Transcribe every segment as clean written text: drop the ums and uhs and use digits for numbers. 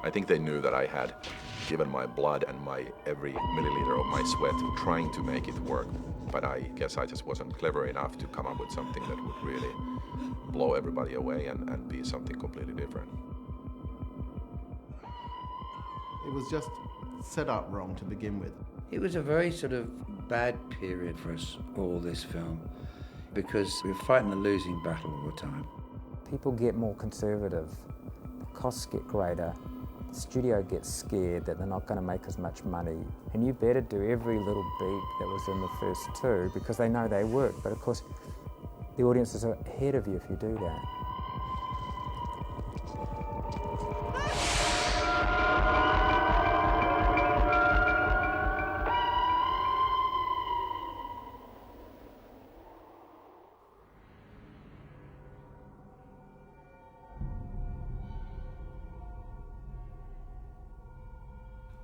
I think they knew that I had given my blood and my every milliliter of my sweat trying to make it work. But I guess I just wasn't clever enough to come up with something that would really blow everybody away and be something completely different. It was just set up wrong to begin with. It was a very sort of bad period for us, all this film, because we were fighting a losing battle all the time. People get more conservative, the costs get greater, the studio gets scared that they're not going to make as much money, and you better do every little beat that was in the first two because they know they work, but of course the audience is ahead of you if you do that.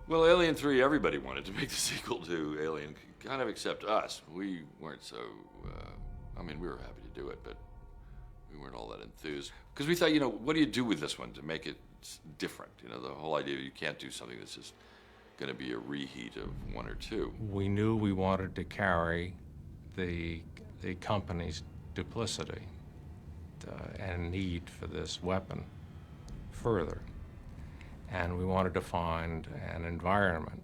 Well, Alien 3, everybody wanted to make the sequel to Alien, kind of except us. We weren't so, we were happy to do it, but we weren't all that enthused. Because we thought, what do you do with this one to make it different? The whole idea you can't do something that's just going to be a reheat of one or two. We knew we wanted to carry the company's duplicity and need for this weapon further. And we wanted to find an environment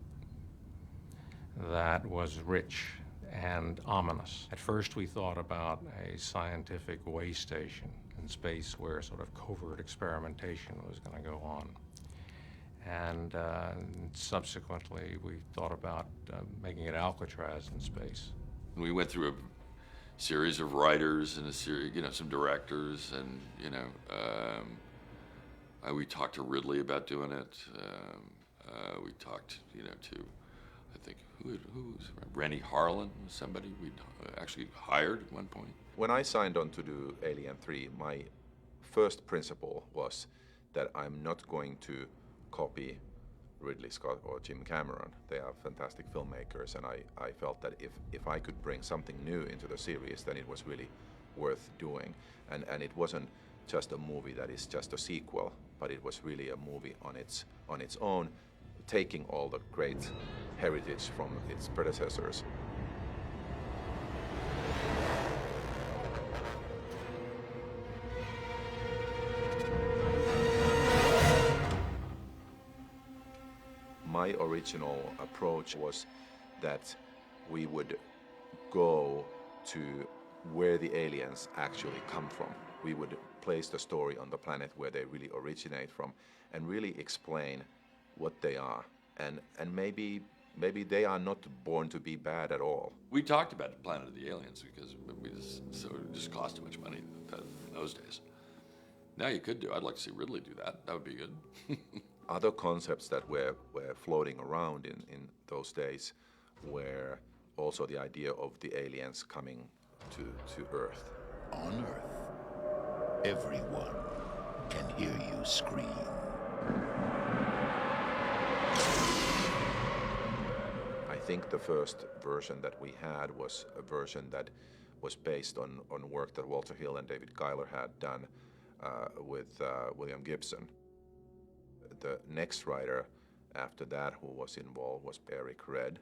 that was rich and ominous. At first we thought about a scientific way station in space where sort of covert experimentation was going to go on. And subsequently we thought about making it Alcatraz in space. We went through a series of writers and a series, some directors, and we talked to Ridley about doing it. We talked, to, I think, who was Rennie Harlan, was somebody we'd actually hired at one point. When I signed on to do Alien 3, my first principle was that I'm not going to copy Ridley Scott or Jim Cameron. They are fantastic filmmakers, and I felt that if I could bring something new into the series, then it was really worth doing. And it wasn't just a movie that is just a sequel, but it was really a movie on its own, taking all the great heritage from its predecessors. My original approach was that we would go to where the aliens actually come from. We would place the story on the planet where they really originate from and really explain what they are. And maybe they are not born to be bad at all. We talked about the Planet of the Aliens because it just cost too much money in those days. Now you could do. I'd like to see Ridley do that. That would be good. Other concepts that were floating around in those days were also the idea of the aliens coming to Earth. On Earth, everyone can hear you scream. I think the first version that we had was a version that was based on work that Walter Hill and David Giler had done with William Gibson. The next writer after that who was involved was Eric Red,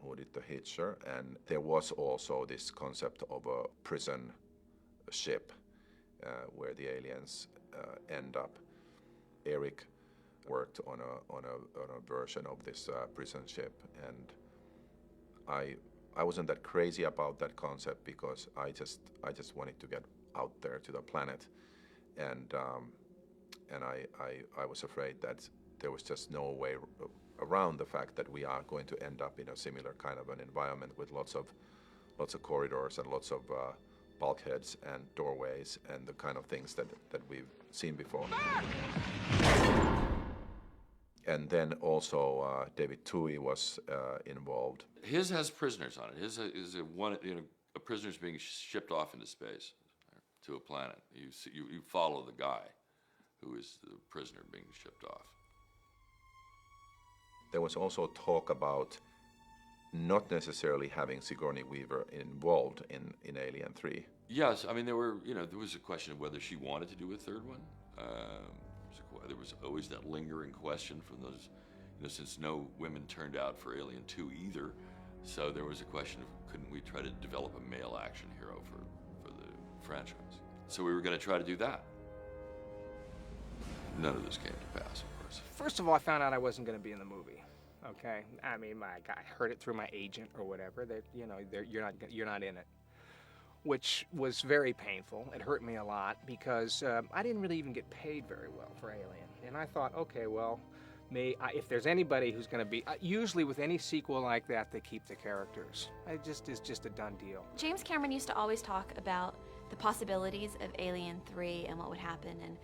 who did The Hitcher, and there was also this concept of a prison ship where the aliens end up. Eric worked on a version of this prison ship, and I wasn't that crazy about that concept because I just wanted to get out there to the planet, and I was afraid that there was just no way around the fact that we are going to end up in a similar kind of an environment with lots of corridors and lots of bulkheads and doorways and the kind of things that we've seen before. And then also David Toohey was involved. His has prisoners on it. His is a prisoner's being shipped off into space to a planet. You follow the guy who is the prisoner being shipped off. There was also talk about not necessarily having Sigourney Weaver involved in Alien 3. Yes, there was a question of whether she wanted to do a third one. There was always that lingering question from those, since no women turned out for Alien 2 either, so there was a question of couldn't we try to develop a male action hero for the franchise? So we were going to try to do that. None of this came to pass, of course. First of all, I found out I wasn't going to be in the movie. Okay, I mean, I heard it through my agent or whatever. That you're not in it, which was very painful. It hurt me a lot because I didn't really even get paid very well for Alien, and I thought, okay, well, if there's anybody who's going to be, usually with any sequel like that, they keep the characters. It's just a done deal. James Cameron used to always talk about the possibilities of Alien 3 and what would happen, and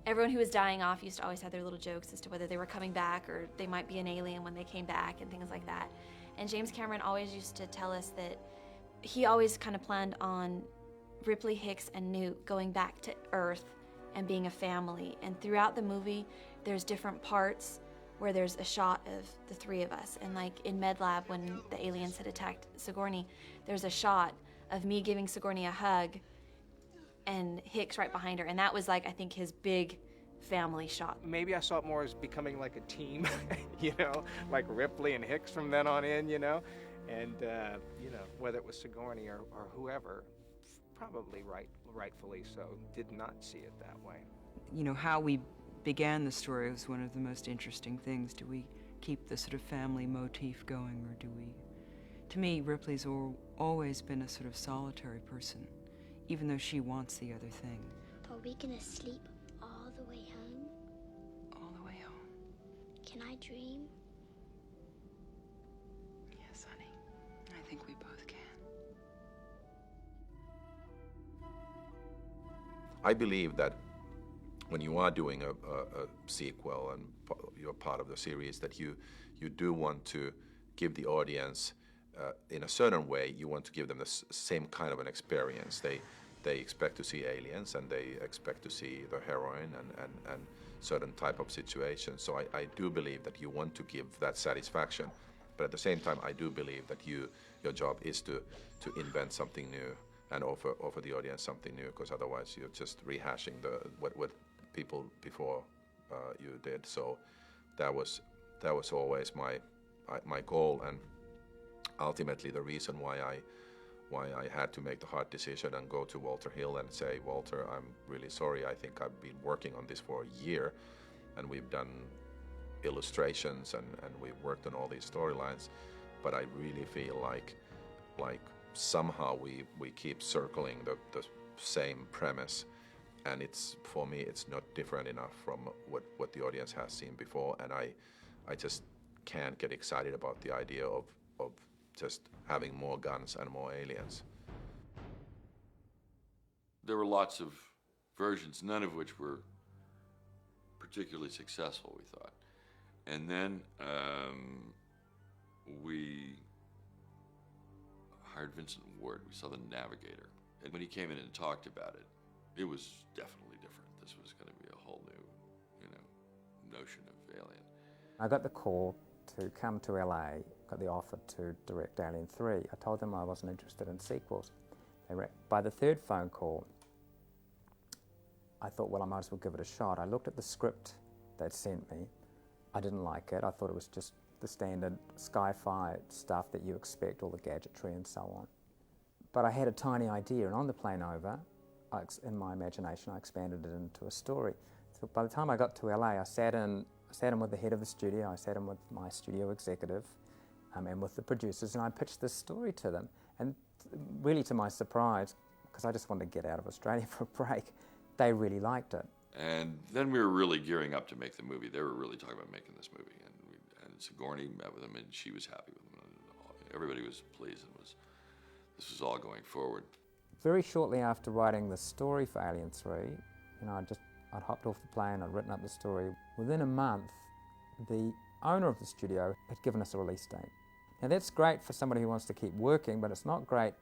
everyone who was dying off used to always have their little jokes as to whether they were coming back or they might be an alien when they came back and things like that. And James Cameron always used to tell us that he always kind of planned on Ripley, Hicks, and Newt going back to Earth and being a family. And throughout the movie, there's different parts where there's a shot of the three of us. And like in MedLab, when the aliens had attacked Sigourney, there's a shot of me giving Sigourney a hug and Hicks right behind her. And that was like, I think, his big family shot. Maybe I saw it more as becoming like a team, like Ripley and Hicks from then on in, and, whether it was Sigourney or whoever, probably rightfully so, did not see it that way. How we began the story was one of the most interesting things. Do we keep the sort of family motif going, or do we? To me, Ripley's always been a sort of solitary person, even though she wants the other thing. Are we gonna sleep all the way home? All the way home. Can I dream? Yes, honey. I think we both can. I believe that when you are doing a sequel and you're part of the series, that you do want to give the audience, in a certain way, you want to give them the same kind of an experience. They expect to see aliens, and they expect to see the heroine and certain type of situations. So I do believe that you want to give that satisfaction, but at the same time, I do believe that your job is to invent something new and offer the audience something new, because otherwise you're just rehashing what people before you did. So that was always my goal, and ultimately the reason why I had to make the hard decision and go to Walter Hill and say, Walter, I'm really sorry. I think I've been working on this for a year, and we've done illustrations and we've worked on all these storylines, but I really feel like somehow we keep circling the same premise, and for me it's not different enough from what the audience has seen before, and I just can't get excited about the idea of just having more guns and more aliens. There were lots of versions, none of which were particularly successful, we thought. And then we hired Vincent Ward. We saw The Navigator. And when he came in and talked about it, it was definitely different. This was going to be a whole new, notion of Alien. I got the call to come to LA, got the offer to direct Alien 3. I told them I wasn't interested in sequels. By the third phone call, I thought, well, I might as well give it a shot. I looked at the script they'd sent me. I didn't like it. I thought it was just the standard sci-fi stuff that you expect, all the gadgetry and so on. But I had a tiny idea, and on the plane over, in my imagination, I expanded it into a story. So by the time I got to LA, I sat in with the head of the studio, I sat in with my studio executive, and with the producers, and I pitched this story to them. And really to my surprise, because I just wanted to get out of Australia for a break, they really liked it. And then we were really gearing up to make the movie. They were really talking about making this movie. And Sigourney met with them, and she was happy with them. And everybody was pleased, and this was all going forward. Very shortly after writing the story for Alien 3, I'd hopped off the plane, I'd written up the story. Within a month, the owner of the studio had given us a release date. Now that's great for somebody who wants to keep working, but it's not great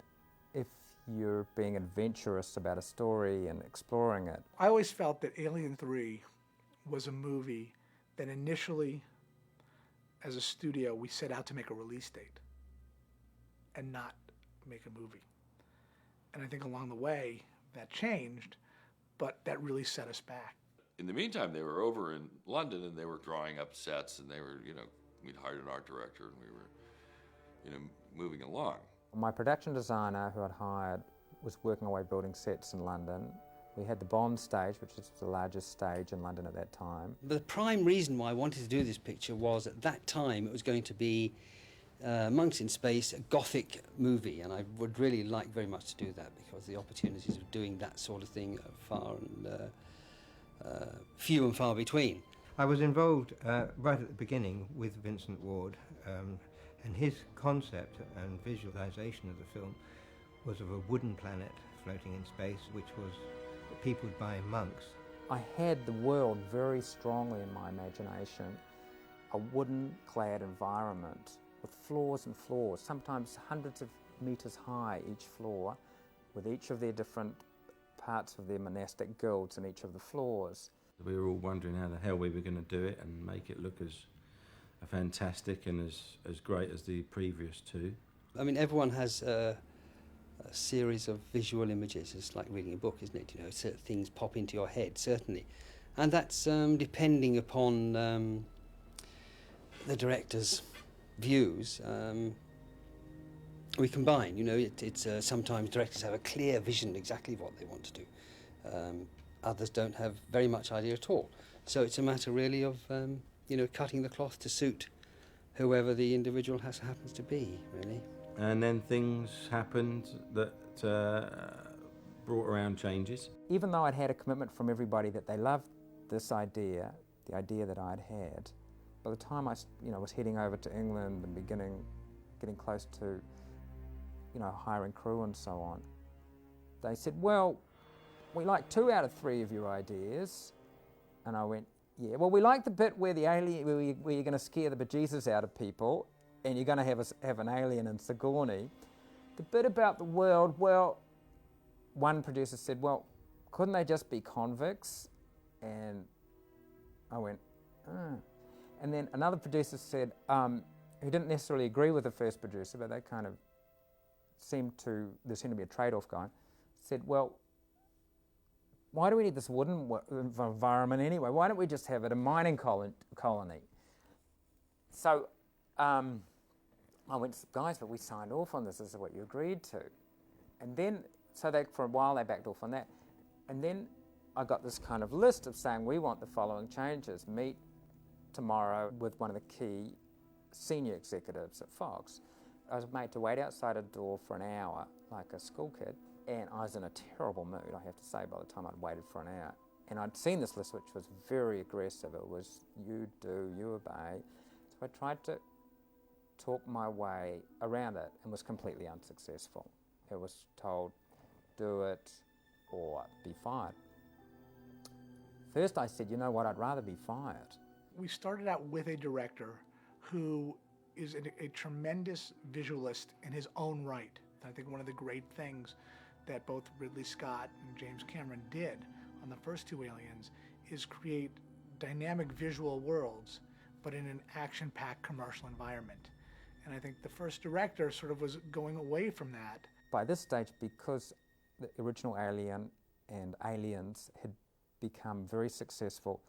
if you're being adventurous about a story and exploring it. I always felt that Alien 3 was a movie that initially, as a studio, we set out to make a release date and not make a movie. And I think along the way that changed, but that really set us back. in the meantime, they were over in London and they were drawing up sets, and they were, we'd hired an art director and we were, moving along. My production designer who I'd hired was working away building sets in London. We had the Bond stage, which is the largest stage in London at that time. The prime reason why I wanted to do this picture was at that time it was going to be Monks in Space, a Gothic movie, and I would really like very much to do that because the opportunities of doing that sort of thing are few and far between. I was involved right at the beginning with Vincent Ward, and his concept and visualization of the film was of a wooden planet floating in space, which was peopled by monks. I had the world very strongly in my imagination, a wooden-clad environment with floors and floors, sometimes hundreds of meters high each floor, with each of their different parts of their monastic guilds in each of the floors. We were all wondering how the hell we were going to do it and make it look as fantastic and as great as the previous two. I mean, everyone has a series of visual images. It's like reading a book, isn't it? Certain things pop into your head, certainly. And that's depending upon the director's views. We combine, it's sometimes directors have a clear vision exactly what they want to do. Others don't have very much idea at all. So it's a matter really of, cutting the cloth to suit whoever the individual happens to be, really. And then things happened that brought around changes. Even though I'd had a commitment from everybody that they loved this idea, the idea that I'd had, by the time I was heading over to England and getting close to hiring crew and so on, they said, well, we like 2 out of 3 of your ideas. And I went, yeah, well, we like the bit where the alien, where you're going to scare the bejesus out of people and you're going to have an alien in Sigourney. The bit about the world, well, one producer said, well, couldn't they just be convicts? And I went, And then another producer said, who didn't necessarily agree with the first producer, but they kind of there seemed to be a trade-off going, said, well, why do we need this wooden environment anyway? Why don't we just have it a mining colony? So I went, guys, but we signed off on this. This is what you agreed to. And then, for a while, they backed off on that. And then I got this kind of list of saying, we want the following changes. Meet tomorrow with one of the key senior executives at Fox. I was made to wait outside a door for an hour, like a school kid. And I was in a terrible mood, I have to say, by the time I'd waited for an hour. And I'd seen this list, which was very aggressive. It was, you do, you obey. So I tried to talk my way around it and was completely unsuccessful. It was told, do it or be fired. First I said, you know what, I'd rather be fired. We started out with a director who is a tremendous visualist in his own right. I think one of the great things that both Ridley Scott and James Cameron did on the first 2 Aliens is create dynamic visual worlds, but in an action-packed commercial environment. And I think the first director sort of was going away from that. By this stage, because the original Alien and Aliens had become very successful,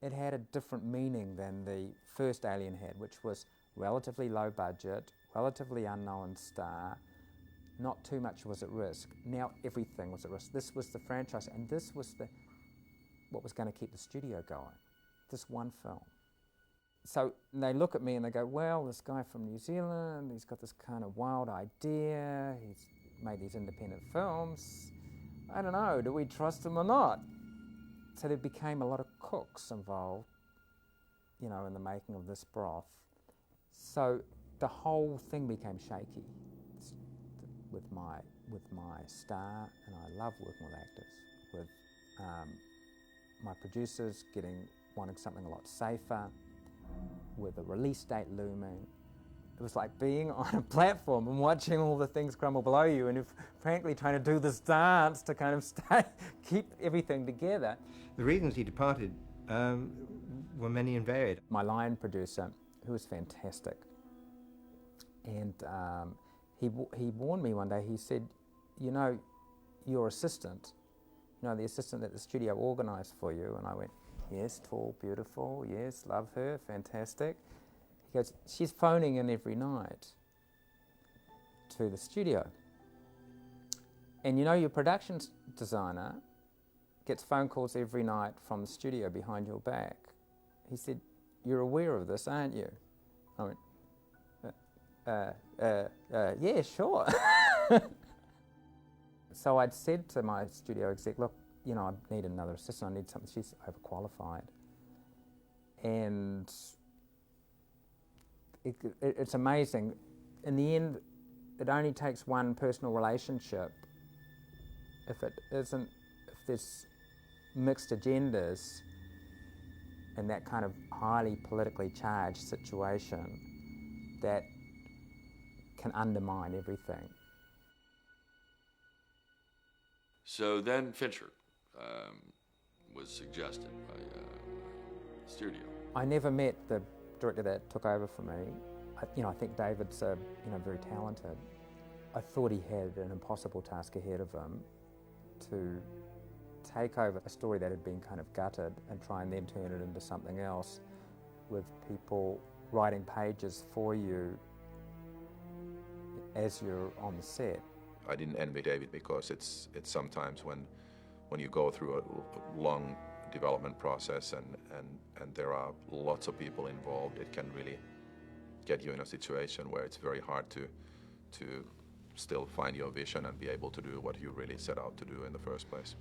it had a different meaning than the first Alien had, which was relatively low budget, relatively unknown star, not too much was at risk. Now everything was at risk. This was the franchise, and this was what was going to keep the studio going, this one film. So they look at me and they go, well, this guy from New Zealand, he's got this kind of wild idea, he's made these independent films. I don't know, do we trust him or not? So there became a lot of cooks involved, in the making of this broth. So the whole thing became shaky with my star, and I love working with actors, with my producers wanting something a lot safer, with a release date looming. It was like being on a platform and watching all the things crumble below you, and frankly trying to do this dance to kind of keep everything together. The reasons he departed were many and varied. My line producer, who was fantastic, and he warned me one day. He said, your assistant you know, the assistant that the studio organised for you? And I went, yes, tall, beautiful, yes, love her, fantastic. He goes, she's phoning in every night to the studio. And you know, your production designer gets phone calls every night from the studio behind your back. He said, you're aware of this, aren't you? I went, yeah, sure. So I'd said to my studio exec, look, you know, I need another assistant, I need something, she's overqualified. And it's amazing. In the end, it only takes one personal relationship. If there's mixed agendas in that kind of highly politically charged situation, that can undermine everything. So then Fincher was suggested by the studio. I never met the director that took over for me. I think David's very talented. I thought he had an impossible task ahead of him to take over a story that had been kind of gutted and try and then turn it into something else with people writing pages for you as you're on the set. I didn't envy David because it's sometimes when you go through a long development process and there are lots of people involved, it can really get you in a situation where it's very hard to still find your vision and be able to do what you really set out to do in the first place.